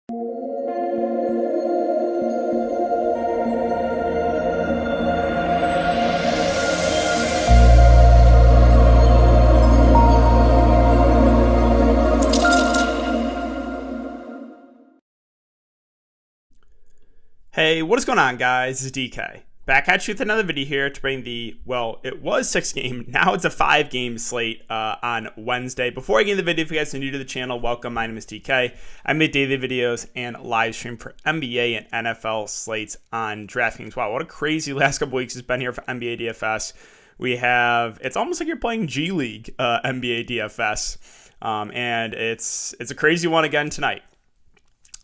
Hey, what is going on, guys? This is DK. Back at you with another video here to bring it was 6-game, now it's a 5-game slate on Wednesday. Before I get into the video, if you guys are new to the channel, welcome. My name is DK. I make daily videos and live stream for NBA and NFL slates on Draftkings. Wow, what a crazy last couple weeks it's been here for NBA DFS. It's almost like you're playing G League NBA DFS, and it's a crazy one again tonight.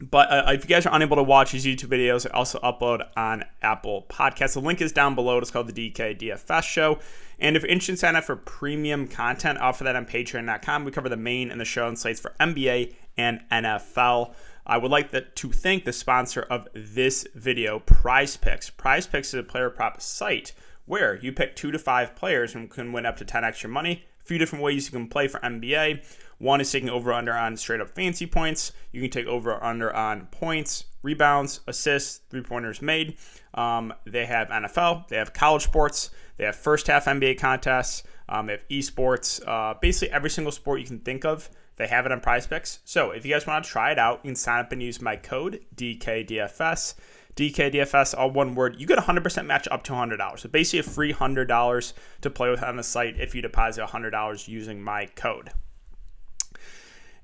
But if you guys are unable to watch these YouTube videos, I also upload on Apple Podcasts. The link is down below. It's called the DK DFS Show. And if you're interested in signing up for premium content, I offer that on patreon.com. We cover the main and the show and slates for NBA and NFL. I would like to thank the sponsor of this video, Prize Picks. Prize Picks is a player prop site where you pick 2 to 5 players and can win up to 10 extra money. A few different ways you can play for NBA. One is taking over-under on straight-up fantasy points. You can take over-under on points, rebounds, assists, three-pointers made. They have NFL. They have college sports. They have first-half NBA contests. They have esports. Basically, every single sport you can think of, they have it on PrizePicks. So if you guys want to try it out, you can sign up and use my code, DKDFS. DKDFS, all one word. You get a 100% match up to $100. So basically a free $100 to play with on the site if you deposit $100 using my code.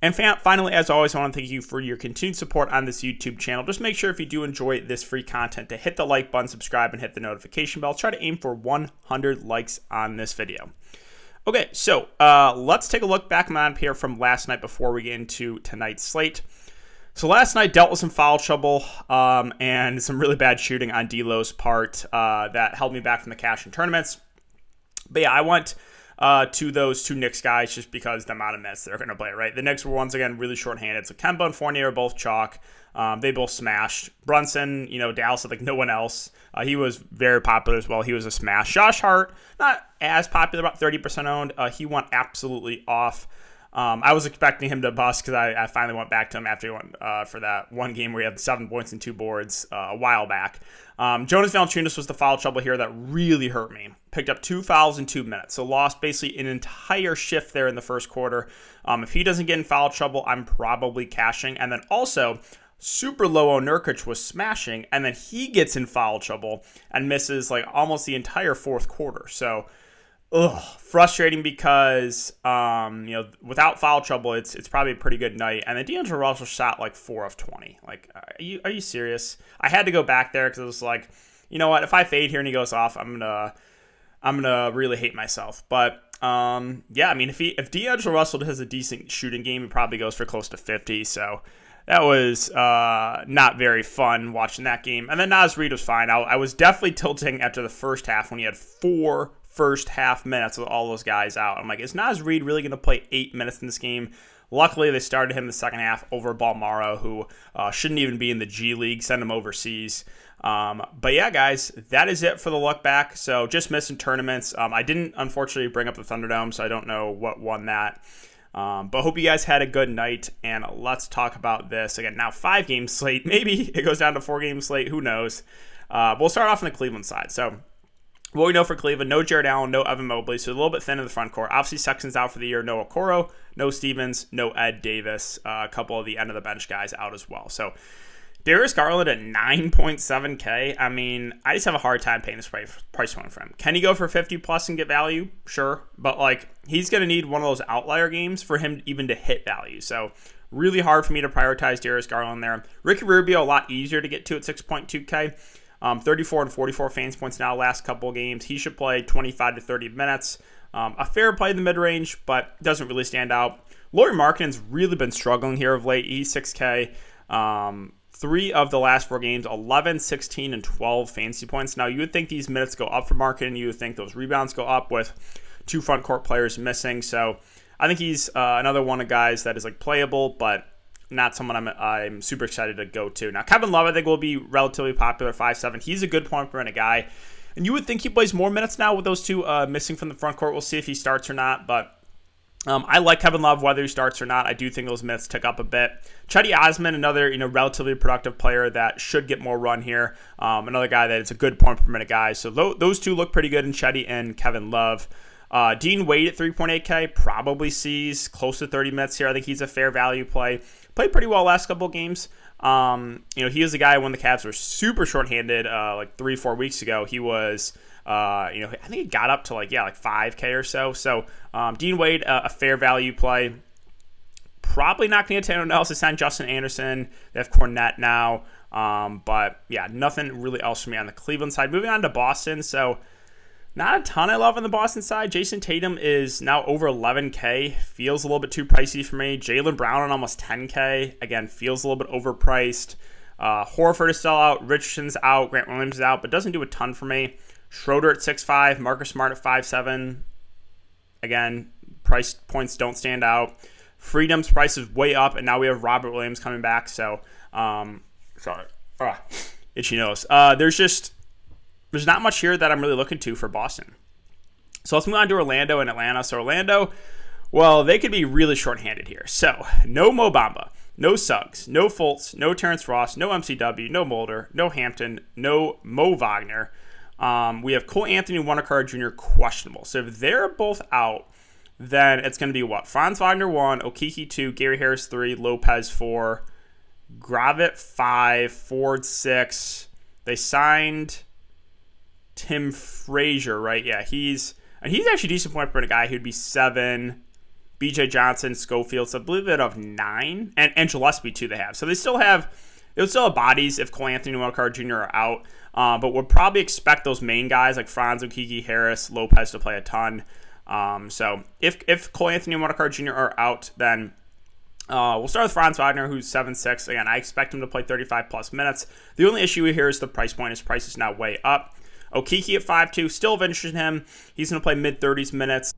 And finally, as always, I want to thank you for your continued support on this YouTube channel. Just make sure if you do enjoy this free content to hit the like button, subscribe, and hit the notification bell. Try to aim for 100 likes on this video. Okay, so let's take a look back on here from last night before we get into tonight's slate. So last night dealt with some foul trouble and some really bad shooting on D'Lo's part that held me back from the cash in tournaments. But yeah, I went to those two Knicks guys just because the amount of minutes they're going to play, right? The Knicks were once again really shorthanded. So Kemba and Fournier are both chalk. They both smashed. Brunson, Dallas had like no one else. He was very popular as well. He was a smash. Josh Hart, not as popular, about 30% owned. He went absolutely off. I was expecting him to bust because I finally went back to him after he went for that one game where he had 7 points and 2 boards a while back. Jonas Valanciunas was the foul trouble here that really hurt me. Picked up 2 fouls in 2 minutes, so lost basically an entire shift there in the first quarter. If he doesn't get in foul trouble, I'm probably cashing. And then also, super low on Nurkic was smashing, and then he gets in foul trouble and misses like almost the entire fourth quarter. So, frustrating because, without foul trouble, it's probably a pretty good night. And then D'Angelo Russell shot like 4 of 20. Like, are you serious? I had to go back there because it was like, you know what? If I fade here and he goes off, I'm gonna really hate myself. But yeah, I mean, if D'Angelo Russell has a decent shooting game, he probably goes for close to 50. So that was not very fun watching that game. And then Naz Reid was fine. I was definitely tilting after the first half when he had 4 first half minutes with all those guys out. I'm like, is Naz Reid really going to play 8 minutes in this game? Luckily, they started him the second half over Balmaro, who shouldn't even be in the G League. Send him overseas. But yeah, guys, that is it for the look back. So just missing tournaments. I didn't, unfortunately, bring up the Thunderdome, so I don't know what won that. But hope you guys had a good night, and let's talk about this. Again, now 5-game slate. Maybe it goes down to 4-game slate. Who knows? We'll start off on the Cleveland side. So what we know for Cleveland, no Jared Allen, no Evan Mobley, so a little bit thin in the front court. Obviously, Sexton's out for the year. No Okoro, no Stevens, no Ed Davis. A couple of the end-of-the-bench guys out as well. So Darius Garland at 9.7K. I mean, I just have a hard time paying this price point for him. Can he go for 50+ and get value? Sure. But, he's going to need one of those outlier games for him even to hit value. So really hard for me to prioritize Darius Garland there. Ricky Rubio, a lot easier to get to at 6.2K. 34 and 44 fantasy points now last couple of games. He should play 25 to 30 minutes. A fair play in the mid-range, but doesn't really stand out. Lauri Markkanen's really been struggling here of late. He's 6K. 3 of the last 4 games, 11, 16, and 12 fantasy points. Now, you would think these minutes go up for Markkanen. You would think those rebounds go up with 2 front court players missing. So I think he's another one of guys that is playable, but not someone I'm super excited to go to. Now, Kevin Love, I think, will be relatively popular, 5'7". He's a good point per minute guy. And you would think he plays more minutes now with those 2 missing from the front court. We'll see if he starts or not. But I like Kevin Love, whether he starts or not. I do think those minutes tick up a bit. Chetty Osman, another relatively productive player that should get more run here. Another guy that it's a good point per minute guy. So those two look pretty good in Chetty and Kevin Love. Dean Wade at 3.8K probably sees close to 30 minutes here. I think he's a fair value play. Played pretty well last couple of games. He was the guy when the Cavs were super shorthanded like 3-4 weeks ago. He was, I think he got up to like 5K or so. So Dean Wade, a fair value play. Probably not going to get anyone else. They signed Justin Anderson. They have Cornette now. But yeah, nothing really else for me on the Cleveland side. Moving on to Boston. So not a ton I love on the Boston side. Jason Tatum is now over 11K. Feels a little bit too pricey for me. Jaylen Brown on almost 10K. Again, feels a little bit overpriced. Horford is still out. Richardson's out. Grant Williams is out, but doesn't do a ton for me. Schroeder at 6.5. Marcus Smart at 5.7. Again, price points don't stand out. Freedom's price is way up, and now we have Robert Williams coming back. So, itchy nose. There's not much here that I'm really looking to for Boston. So let's move on to Orlando and Atlanta. So Orlando, well, they could be really shorthanded here. So no Mo Bamba, no Suggs, no Fultz, no Terrence Ross, no MCW, no Mulder, no Hampton, no Mo Wagner. We have Cole Anthony and Wendell Carter Jr. questionable. So if they're both out, then it's going to be what? Franz Wagner 1, Okeke 2, Gary Harris 3, Lopez 4, Gravett 5, Ford 6. They signed Tim Frazier, right? Yeah, he's actually a decent point per minute guy. He would be 7. BJ Johnson, Schofield, so I believe they'd have 9, and Gillespie too. They have, so they still have bodies if Cole Anthony and Wendell Carter Jr. are out. But we'll probably expect those main guys like Franz, Okeke, Harris, Lopez to play a ton. So if Cole Anthony and Wendell Carter Jr. are out, then we'll start with Franz Wagner, who's 7.6. Again, I expect him to play 35 plus minutes. The only issue here is the price point. His price is now way up. Okeke at 5.2, still of interest in him. He's going to play mid-30s minutes.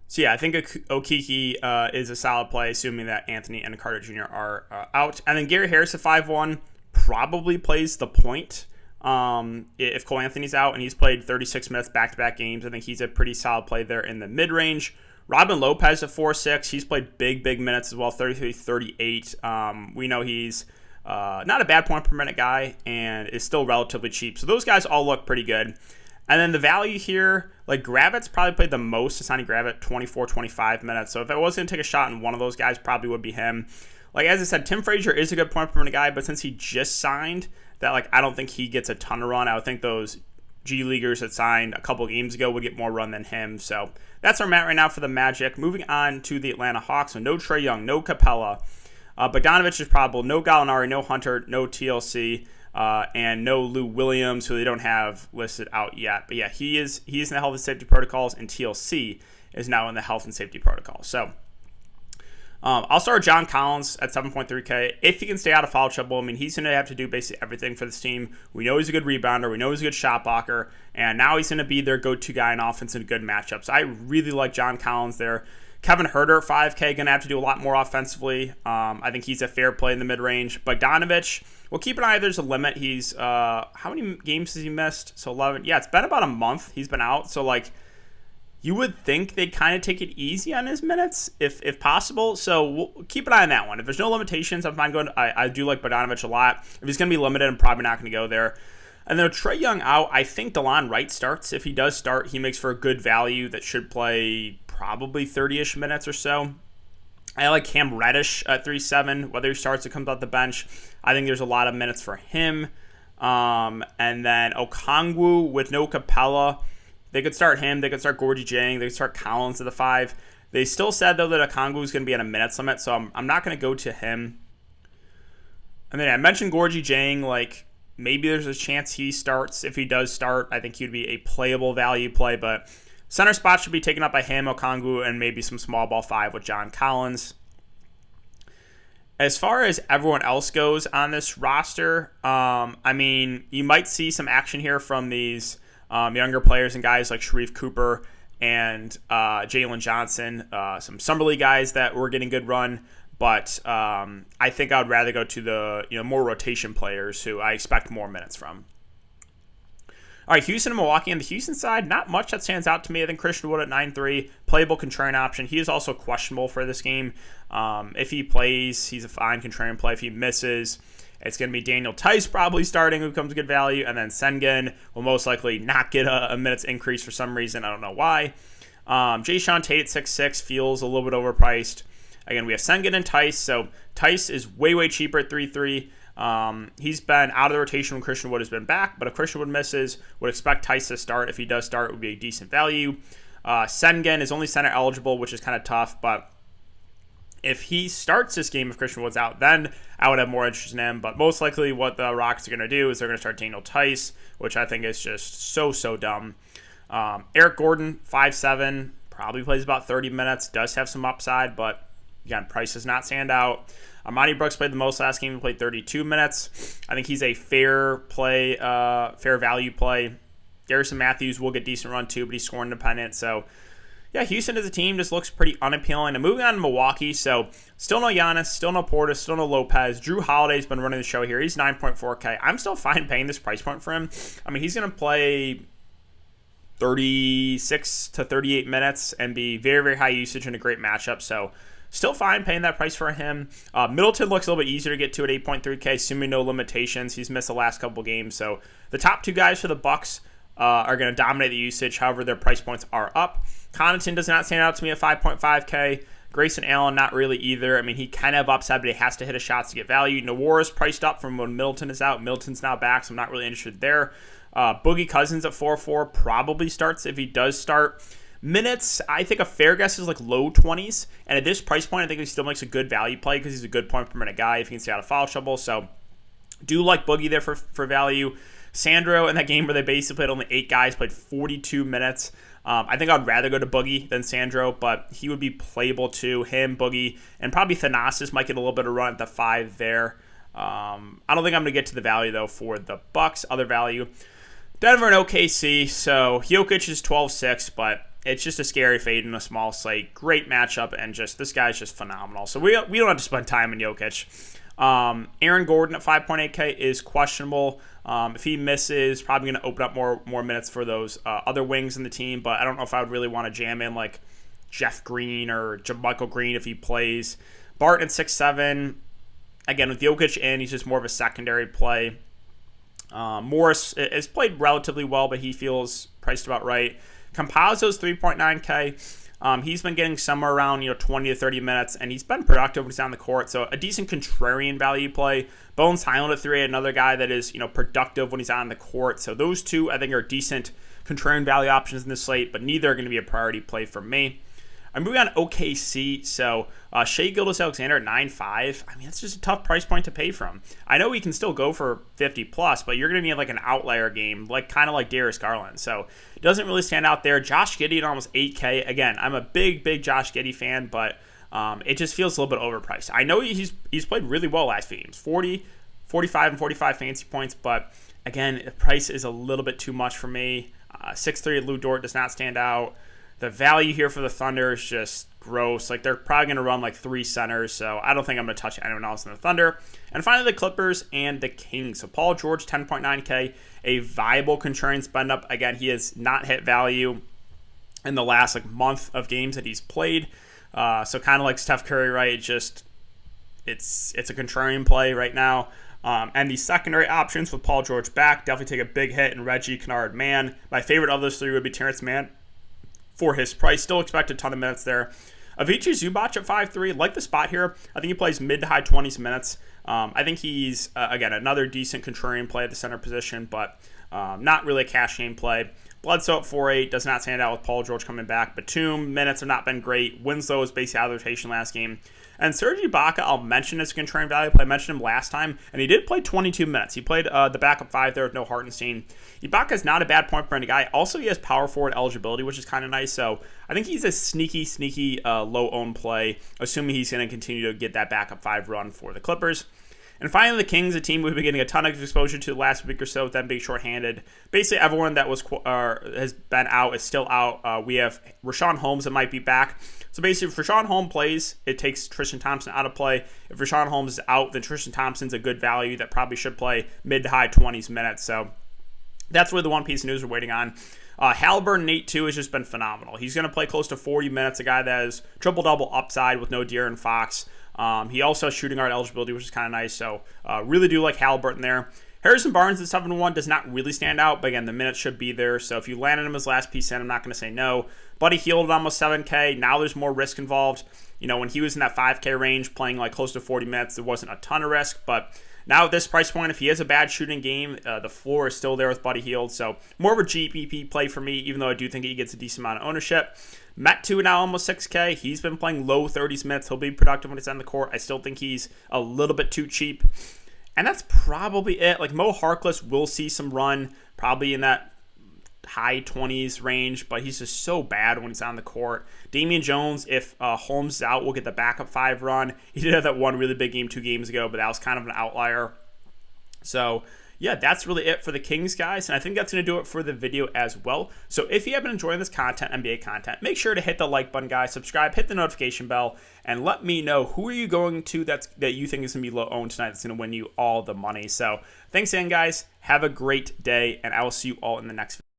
So yeah, I think Okeke is a solid play, assuming that Anthony and Carter Jr. are out. And then Gary Harris at 5.1 probably plays the point if Cole Anthony's out, and he's played 36 minutes back-to-back games. I think he's a pretty solid play there in the mid-range. Robin Lopez at 4.6. He's played big minutes as well, 33, 38. We know he's not a bad point per minute guy and is still relatively cheap. So those guys all look pretty good. And then the value here, like Gravitt's probably played the most. Asani Gravitt, 24, 25 minutes. So if I was going to take a shot on one of those guys, probably would be him. Like, as I said, Tim Frazier is a good point per minute guy, but since he just signed, that I don't think he gets a ton of run. I would think those G Leaguers that signed a couple games ago would get more run than him. So that's our mat right now for the Magic. Moving on to the Atlanta Hawks. So no Trae Young, no Capella. Bogdanovich is probable. No Gallinari, no Hunter, no TLC, and no Lou Williams, who they don't have listed out yet. But yeah, he's in the health and safety protocols, and TLC is now in the health and safety protocol. So I'll start with John Collins at 7.3K. If he can stay out of foul trouble, I mean, he's going to have to do basically everything for this team. We know he's a good rebounder. We know he's a good shot blocker. And now he's going to be their go-to guy in offense in good matchups. I really like John Collins there. Kevin Huerter, 5K, going to have to do a lot more offensively. I think he's a fair play in the mid-range. Bogdanovich, we'll keep an eye. There's a limit. He's, how many games has he missed? So 11. Yeah, it's been about a month he's been out. So, you would think they'd kind of take it easy on his minutes if possible. So we'll keep an eye on that one. If there's no limitations, I'm fine going. I do like Bogdanovich a lot. If he's going to be limited, I'm probably not going to go there. And then Trae Young out, I think DeLon Wright starts. If he does start, he makes for a good value that should play probably 30-ish minutes or so. I like Cam Reddish at 3.7. Whether he starts or comes off the bench, I think there's a lot of minutes for him. And then Okongwu with no Capella. They could start him. They could start Gorgie Jang. They could start Collins at the 5. They still said, though, that Okongwu is going to be at a minutes limit, so I'm not going to go to him. And then I mentioned Gorgie Jang. Maybe there's a chance he starts. If he does start, I think he'd be a playable value play, but center spot should be taken up by him, Okongwu, and maybe some small ball 5 with John Collins. As far as everyone else goes on this roster, you might see some action here from these younger players and guys like Sharif Cooper and Jalen Johnson, some Summer League guys that were getting good run. But I think I would rather go to the more rotation players who I expect more minutes from. All right, Houston and Milwaukee. On the Houston side, not much that stands out to me. I think Christian Wood at 9.3, playable contrarian option. He is also questionable for this game. If he plays, he's a fine contrarian play. If he misses, it's going to be Daniel Tice probably starting, who becomes good value, and then Sengun will most likely not get a minutes increase for some reason. I don't know why. Jae'Sean Tate at 6.6 feels a little bit overpriced. Again, we have Sengun and Tice, so Tice is way cheaper at 3.3. He's been out of the rotation when Christian Wood has been back, but if Christian Wood misses, would expect Tice to start. If he does start, it would be a decent value. Sengun is only center eligible, which is kind of tough, but if he starts this game, if Christian Wood's out, then I would have more interest in him. But most likely what the Rockets are going to do is they're going to start Daniel Tice, which I think is just so dumb. Eric Gordon, 5.7, probably plays about 30 minutes, does have some upside, but again, price does not stand out. Monty Brooks played the most last game. He played 32 minutes. I think he's a fair play, fair value play. Garrison Matthews will get decent run too, but he's scoring independent. So, yeah, Houston as a team just looks pretty unappealing. And moving on to Milwaukee, so still no Giannis, still no Portis, still no Lopez. Drew Holiday's been running the show here. He's 9.4K. I'm still fine paying this price point for him. I mean, he's going to play 36 to 38 minutes and be very high usage in a great matchup. So, still fine paying that price for him. Middleton looks a little bit easier to get to at 8.3K, assuming no limitations. He's missed the last couple games. So the top two guys for the Bucks are going to dominate the usage. However, their price points are up. Connaughton does not stand out to me at 5.5K. Grayson Allen, not really either. I mean, he kind of have upside, but he has to hit his shots to get value. Nowa's priced up from when Middleton is out. Middleton's now back, so I'm not really interested there. Boogie Cousins at 4.4 probably starts if he does start. Minutes, I think a fair guess is like low 20s. And at this price point, I think he still makes a good value play because he's a good point per minute guy if he can stay out of foul trouble. So do like Boogie there for value. Sandro in that game where they basically played only 8 guys, played 42 minutes. I think I'd rather go to Boogie than Sandro, but he would be playable too. Him, Boogie, and probably Thanasis might get a little bit of run at the 5 there. I don't think I'm going to get to the value, though, for the Bucks. Other value, Denver and OKC. So Jokic is 12.6, but it's just a scary fade in a small slate. Great matchup, and just this guy's just phenomenal. So we don't have to spend time in Jokic. Aaron Gordon at 5.8K is questionable. If he misses, probably going to open up more minutes for those other wings in the team. But I don't know if I would really want to jam in like Jeff Green or Michael Green if he plays. Barton at 6.7. Again, with Jokic in, he's just more of a secondary play. Morris has played relatively well, but he feels priced about right. Campazzo's 3.9K. He's been getting somewhere around 20 to 30 minutes, and he's been productive when he's on the court. So a decent contrarian value play. Bones Highland at 3, another guy that is productive when he's on the court. So those two I think are decent contrarian value options in this slate, but neither are going to be a priority play for me. I'm moving on to OKC. So Shai Gilgeous-Alexander at 9.5. I mean, that's just a tough price point to pay from. I know he can still go for 50 plus, but you're going to need like an outlier game, kind of like Darius Garland. So it doesn't really stand out there. Josh Giddey at almost 8K. Again, I'm a big Josh Giddey fan, but it just feels a little bit overpriced. I know he's played really well last few games, 40, 45, and 45 fantasy points, but again, the price is a little bit too much for me. 6.3 Lou Dort does not stand out. The value here for the Thunder is just gross. Like, they're probably going to run like 3 centers, so I don't think I'm going to touch anyone else in the Thunder. And finally, the Clippers and the Kings. So Paul George, 10.9K, a viable contrarian spend up. Again, he has not hit value in the last month of games that he's played. So kind of like Steph Curry, right? It's a contrarian play right now. And the secondary options with Paul George back definitely take a big hit. And Reggie, Kennard, Mann. My favorite of those 3 would be Terrence Mann. For his price, still expect a ton of minutes there. Avicii Zubac at 5.3, like the spot here. I think he plays mid to high 20s minutes. I think he's, again, another decent contrarian play at the center position, but not really a cash game play. Bledsoe at 4.8 does not stand out with Paul George coming back. Batum, minutes have not been great. Winslow was basically out of the rotation last game. And Serge Ibaka, I'll mention as a contrarian value play. I mentioned him last time, and he did play 22 minutes. He played the backup 5 there with no Hartenstein. Ibaka is not a bad point per minute guy. Also, he has power forward eligibility, which is kind of nice. So I think he's a sneaky low-owned play, assuming he's going to continue to get that backup 5 run for the Clippers. And finally, the Kings, a team we've been getting a ton of exposure to the last week or so with them being shorthanded. Basically, everyone that has been out is still out. We have Rashawn Holmes that might be back. So basically, if Rashawn Holmes plays, it takes Tristan Thompson out of play. If Rashawn Holmes is out, then Tristan Thompson's a good value that probably should play mid to high 20s minutes. So That's really the one piece of news we're waiting on. Halliburton, Nate, too, has just been phenomenal. He's going to play close to 40 minutes, a guy that is triple-double upside with no De'Aaron Fox. He also has shooting guard eligibility, which is kind of nice. So really do like Halliburton there. Harrison Barnes at 7-1 does not really stand out, but again, the minutes should be there. So if you landed him as last piece in, I'm not going to say no. Buddy Hield at almost 7K. Now there's more risk involved. When he was in that 5K range, playing like close to 40 minutes, there wasn't a ton of risk, but now at this price point, if he has a bad shooting game, the floor is still there with Buddy Hield. So more of a GPP play for me, even though I do think he gets a decent amount of ownership. Met 2 now almost 6K. He's been playing low 30s minutes. He'll be productive when he's on the court. I still think he's a little bit too cheap. And that's probably it. Like Mo Harkless will see some run, probably in that high 20s range, but he's just so bad when he's on the court. Damian Jones, if Holmes is out, will get the backup 5 run. He did have that one really big game 2 games ago, but that was kind of an outlier. So yeah, that's really it for the Kings, guys, and I think that's going to do it for the video as well. So if you have been enjoying this content, NBA content, make sure to hit the like button, guys, subscribe, hit the notification bell, and let me know who are you going to that you think is going to be low owned tonight that's going to win you all the money. So thanks again, guys. Have a great day, and I will see you all in the next video.